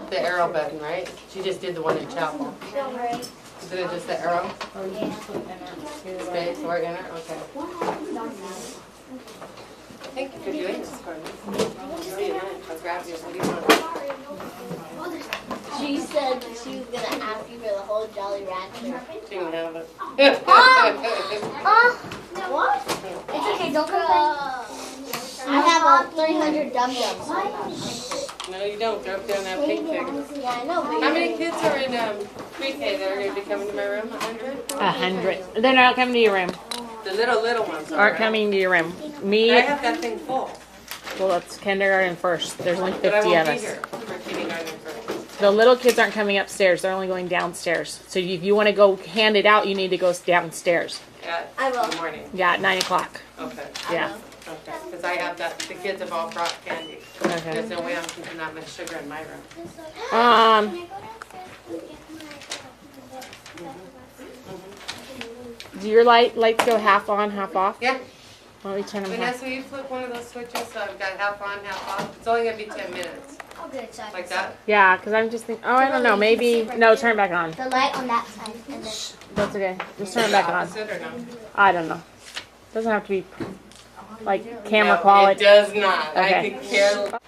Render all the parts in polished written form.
the arrow button, right? She just did the one in chapel. Is it just the arrow? Space or enter? Okay. Thank you for doing this for me. I'll grab yours. What do you want? She said she was gonna ask you for the whole Jolly Rancher. She can have it. What? It's okay, don't complain. I have all 300 dum-dums. No, you don't. They're up there in that pink thing. Yeah, I know. But How many kids are in pre-K that are going to be coming to my room? 100? 100. They're not coming to your room. The little ones Aren't coming to your room. Me, I have that thing full. well, it's kindergarten first. There's only But I 50 won't of be us. here for kindergarten first. The little kids aren't coming upstairs. They're only going downstairs. So if you want to go hand it out, you need to go downstairs. I will. In the morning. Yeah, at 9 o'clock. Okay. Yeah. Okay. Because I have that. The kids have all brought candy. Okay. There's no way I'm keeping that much sugar in my room. Do your lights go half on, half off? Yeah. Why don't we turn them half? Vanessa, will you flip one of those switches so I've got half on, half off? It's only going to be 10 minutes. I'll get it so I Like can that? Yeah, because I'm just thinking. Oh, I don't know. Maybe no. Turn it back on. see. The light on that side. And then That's okay. Just turn it back on. Opposite or no? I don't know. Doesn't have to be like camera No, quality. It does not. Okay. I could care.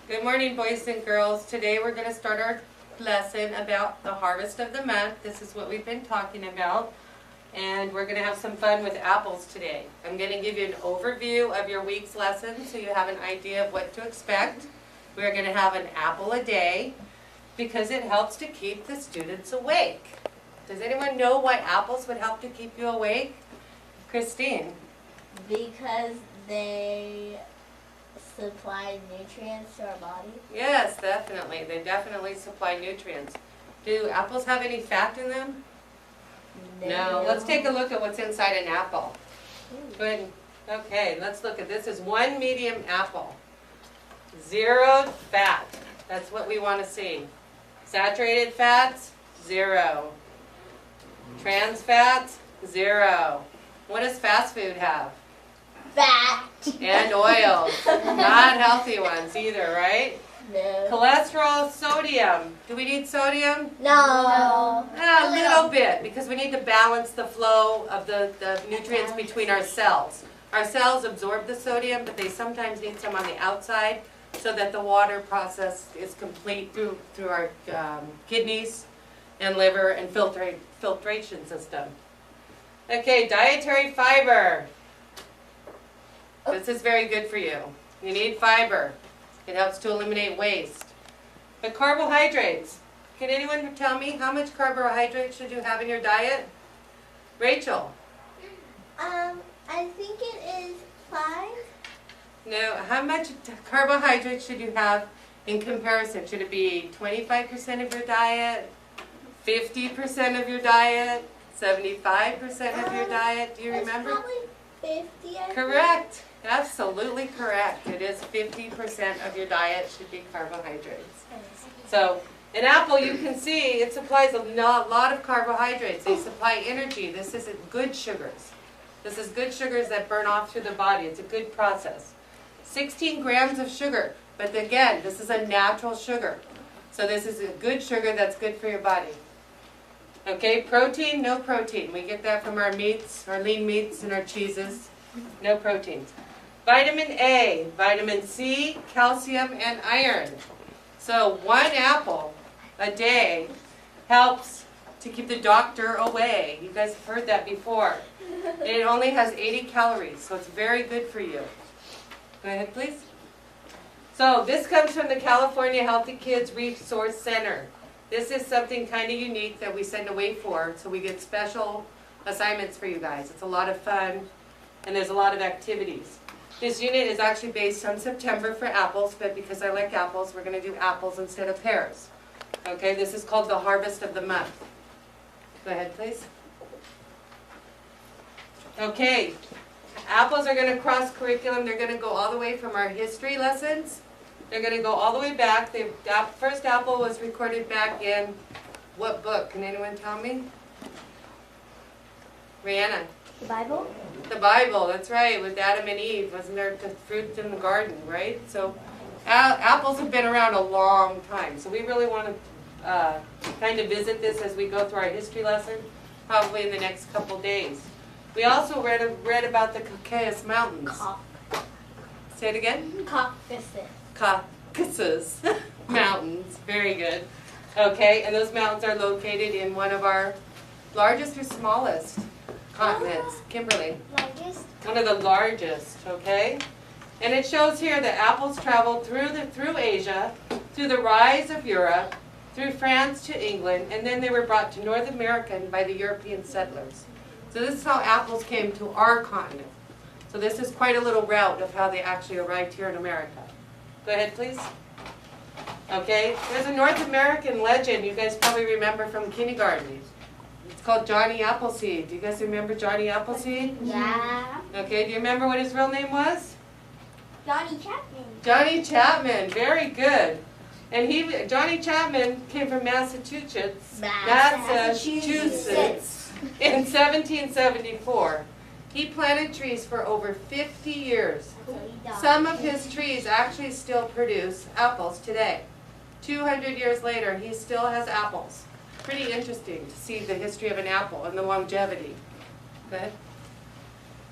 Good morning, boys and girls. Today we're going to start our lesson about the harvest of the month. This is what we've been talking about. And we're going to have some fun with apples today. I'm going to give you an overview of your week's lesson so you have an idea of what to expect. We're going to have an apple a day because it helps to keep the students awake. Does anyone know why apples would help to keep you awake? Christine? Because they supply nutrients to our body. Yes, definitely. They definitely supply nutrients. Do apples have any fat in them? No. Let's take a look at what's inside an apple. Go ahead. Okay, let's look at this. This is one medium apple. 0 fat. That's what we want to see. Saturated fats, 0. Trans fats, 0. What does fast food have? Fat. And oils. Not healthy ones either, right? No. Cholesterol, sodium. Do we need sodium? No. A little bit, because we need to balance the flow of the nutrients between our cells. Our cells absorb the sodium, but they sometimes need some on the outside so that the water process is complete through our kidneys and liver and filtration system. Okay, dietary fiber. This is very good for you. You need fiber. It helps to eliminate waste. But carbohydrates. Can anyone tell me how much carbohydrates should you have in your diet? Rachel? I think it is 5. No, how much carbohydrates should you have in comparison? Should it be 25% of your diet? 50% of your diet? 75% of your diet? Do you remember? Probably 50. I think. Correct. Absolutely correct. It is 50% of your diet should be carbohydrates. So, an apple, you can see, it supplies a lot of carbohydrates. They supply energy. This is good sugars. This is good sugars that burn off through the body. It's a good process. 16 grams of sugar. But again, this is a natural sugar. So this is a good sugar that's good for your body. Okay, protein, no protein. We get that from our meats, our lean meats and our cheeses. No proteins. Vitamin A, vitamin C, calcium, and iron. So 1 apple a day helps to keep the doctor away. You guys have heard that before. And it only has 80 calories, so it's very good for you. Go ahead, please. So this comes from the California Healthy Kids Resource Center. This is something kind of unique that we send away for, so we get special assignments for you guys. It's a lot of fun, and there's a lot of activities. This unit is actually based on September for apples, but because I like apples, we're going to do apples instead of pears. Okay, this is called the Harvest of the Month. Go ahead, please. Okay, apples are going to cross curriculum. They're going to go all the way from our history lessons. They're going to go all the way back. The first apple was recorded back in what book? Can anyone tell me? Rihanna. the Bible. The Bible, that's right, with Adam and Eve. Wasn't there the fruit in the garden, right? So Apples have been around a long time, so we really want to kind of visit this as we go through our history lesson, probably in the next couple days. We also read about the Caucasus Mountains. Say it again? Caucasus. Caucasus Mountains. Very good. Okay, and those mountains are located in one of our largest or smallest continents, Kimberly. Largest. One of the largest, okay? And it shows here that apples traveled through Asia, through the rise of Europe, through France to England, and then they were brought to North America by the European settlers. So this is how apples came to our continent. So this is quite a little route of how they actually arrived here in America. Go ahead, please. Okay, there's a North American legend you guys probably remember from kindergarten. It's called Johnny Appleseed. Do you guys remember Johnny Appleseed? Yeah. Okay, do you remember what his real name was? Johnny Chapman. Johnny Chapman, very good. And Johnny Chapman came from Massachusetts in 1774. He planted trees for over 50 years. Some of his trees actually still produce apples today. 200 years later, he still has apples. Pretty interesting to see the history of an apple and the longevity. Good.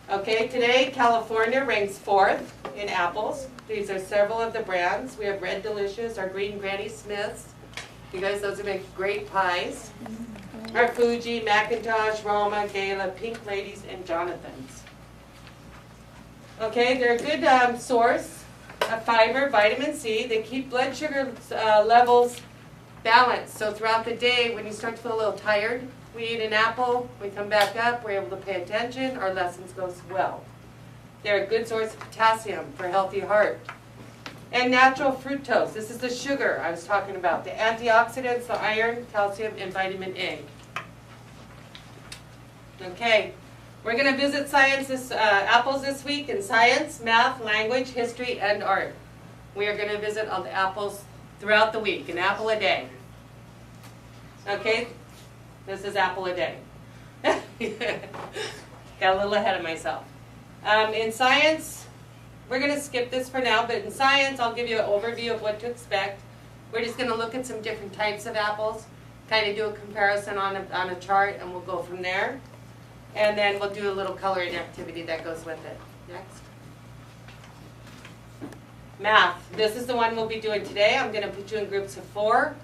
Okay, today California ranks 4th in apples. These are several of the brands. We have Red Delicious, our Green Granny Smiths. You guys, those make great pies. Our Fuji, Macintosh, Roma, Gala, Pink Ladies, and Jonathan's. Okay, they're a good source of fiber, vitamin C. They keep blood sugar levels balanced. So throughout the day, when you start to feel a little tired, we eat an apple, we come back up, we're able to pay attention, our lessons go well. They're a good source of potassium for a healthy heart. And natural fructose. This is the sugar I was talking about. The antioxidants, the iron, calcium, and vitamin A. Okay, we're going to visit apples this week in science, math, language, history, and art. We are going to visit all the apples throughout the week, an apple a day. Okay, this is apple a day. Got a little ahead of myself. In science, we're going to skip this for now, but in science I'll give you an overview of what to expect. We're just going to look at some different types of apples, kind of do a comparison on a chart, and we'll go from there. And then we'll do a little coloring activity that goes with it. Next. Math. This is the one we'll be doing today. I'm going to put you in groups of 4.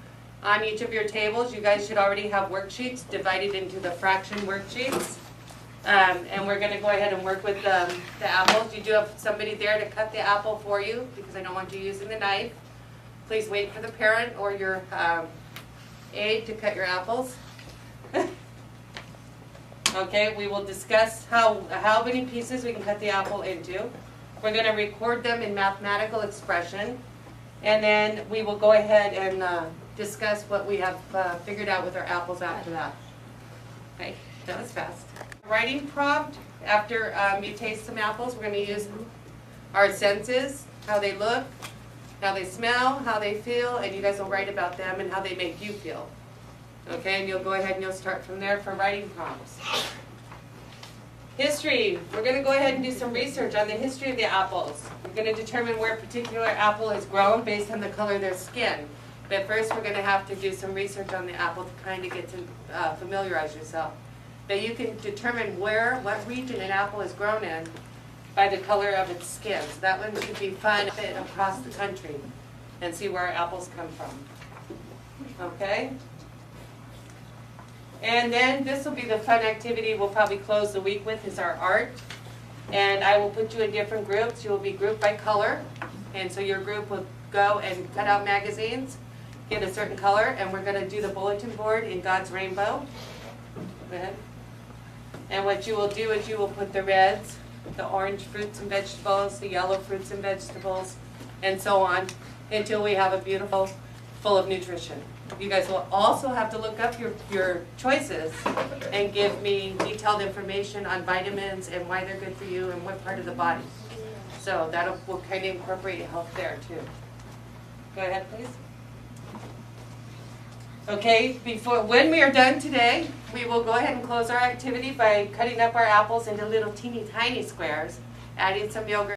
On each of your tables, you guys should already have worksheets divided into the fraction worksheets. And we're going to go ahead and work with the apples. You do have somebody there to cut the apple for you because I don't want you using the knife. Please wait for the parent or your aide to cut your apples. Okay, we will discuss how many pieces we can cut the apple into. We're going to record them in mathematical expression. And then we will go ahead and discuss what we have figured out with our apples after that. Okay, that was fast. Writing prompt, after you taste some apples, we're going to use our senses, how they look, how they smell, how they feel, and you guys will write about them and how they make you feel. Okay, and you'll go ahead and you'll start from there for writing prompts. History. We're going to go ahead and do some research on the history of the apples. We're going to determine where a particular apple is grown based on the color of their skin. But first we're going to have to do some research on the apple to kind of get to familiarize yourself. But you can determine what region an apple is grown in by the color of its skin. So that one should be fun across the country and see where our apples come from. Okay? And then this will be the fun activity we'll probably close the week with is our art. And I will put you in different groups. You will be grouped by color. And so your group will go and cut out magazines, get a certain color, and we're going to do the bulletin board in God's rainbow. Go ahead. And what you will do is you will put the reds, the orange fruits and vegetables, the yellow fruits and vegetables, and so on, until we have a beautiful, full of nutrition. You guys will also have to look up your choices and give me detailed information on vitamins and why they're good for you and what part of the body. So that will kind of incorporate health there too. Go ahead, please. Okay, when we are done today, we will go ahead and close our activity by cutting up our apples into little teeny tiny squares, adding some yogurt.